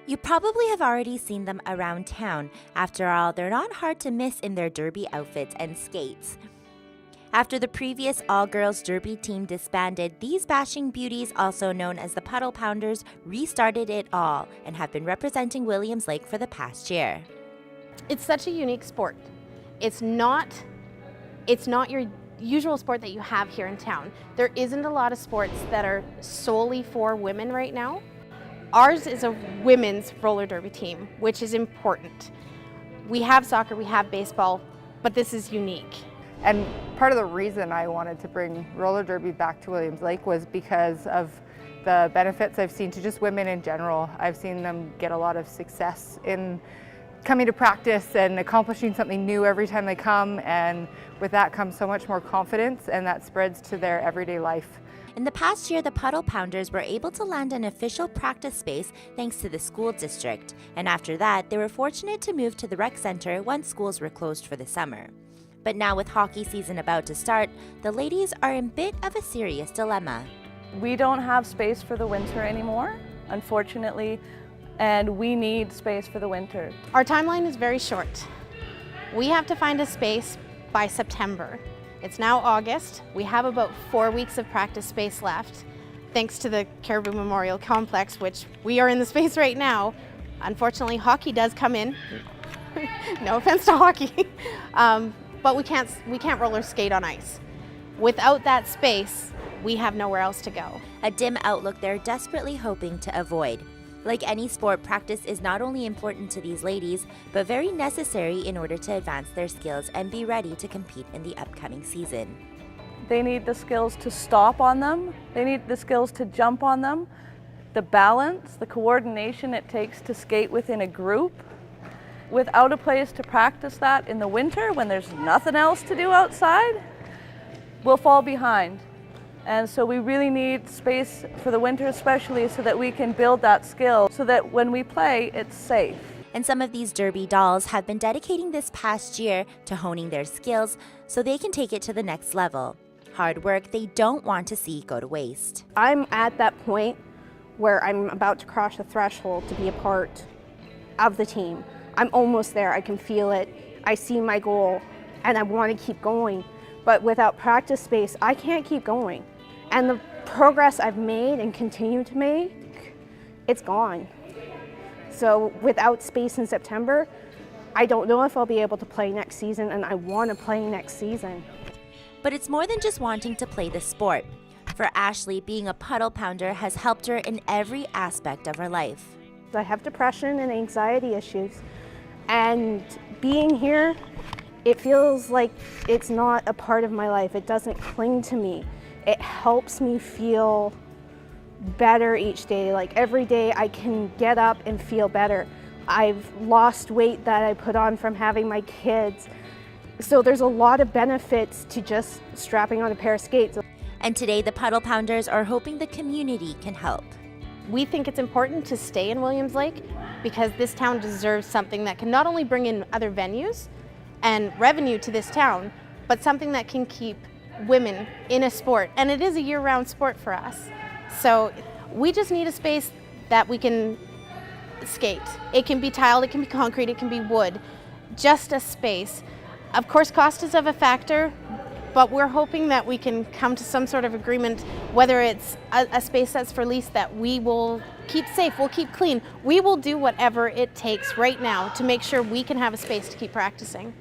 You probably have already seen them around town. After all, they're not hard to miss in their derby outfits and skates. After the previous all-girls derby team disbanded, these bashing beauties, also known as the Puddle Pounders, restarted it all and have been representing Williams Lake for the past year. It's such a unique sport. It's not your usual sport that you have here in town. There isn't a lot of sports that are solely for women right now. Ours is a women's roller derby team, which is important. We have soccer, we have baseball, but this is unique. And part of the reason I wanted to bring roller derby back to Williams Lake was because of the benefits I've seen to just women in general. I've seen them get a lot of success in coming to practice and accomplishing something new every time they come, and with that comes so much more confidence, and that spreads to their everyday life. In the past year, the Puddle Pounders were able to land an official practice space thanks to the school district, and after that, they were fortunate to move to the rec center once schools were closed for the summer. But now with hockey season about to start, the ladies are in a bit of a serious dilemma. We don't have space for the winter anymore, unfortunately, and we need space for the winter. Our timeline is very short. We have to find a space by September. It's now August. We have about 4 weeks of practice space left, thanks to the Caribou Memorial Complex, which we are in the space right now. Unfortunately, hockey does come in. No offense to hockey. But we can't roller skate on ice. Without that space, we have nowhere else to go. A dim outlook they're desperately hoping to avoid. Like any sport, practice is not only important to these ladies, but very necessary in order to advance their skills and be ready to compete in the upcoming season. They need the skills to stop on them, they need the skills to jump on them, the balance, the coordination it takes to skate within a group. Without a place to practice that in the winter, when there's nothing else to do outside, we'll fall behind. And so we really need space for the winter especially, so that we can build that skill, so that when we play, it's safe. And some of these derby dolls have been dedicating this past year to honing their skills so they can take it to the next level. Hard work they don't want to see go to waste. I'm at that point where I'm about to cross the threshold to be a part of the team. I'm almost there, I can feel it, I see my goal, and I want to keep going. But without practice space, I can't keep going. And the progress I've made and continue to make, it's gone. So without space in September, I don't know if I'll be able to play next season, and I want to play next season. But it's more than just wanting to play the sport. For Ashley, being a Puddle Pounder has helped her in every aspect of her life. I have depression and anxiety issues, and being here, it feels like it's not a part of my life. It doesn't cling to me. It helps me feel better each day. Like every day I can get up and feel better. I've lost weight that I put on from having my kids. So there's a lot of benefits to just strapping on a pair of skates. And today the Puddle Pounders are hoping the community can help. We think it's important to stay in Williams Lake because this town deserves something that can not only bring in other venues and revenue to this town, but something that can keep women in a sport. And it is a year-round sport for us. So we just need a space that we can skate. It can be tiled, it can be concrete, it can be wood. Just a space. Of course, cost is of a factor, but we're hoping that we can come to some sort of agreement, whether it's a space that's for lease that we will keep safe, we'll keep clean. We will do whatever it takes right now to make sure we can have a space to keep practicing.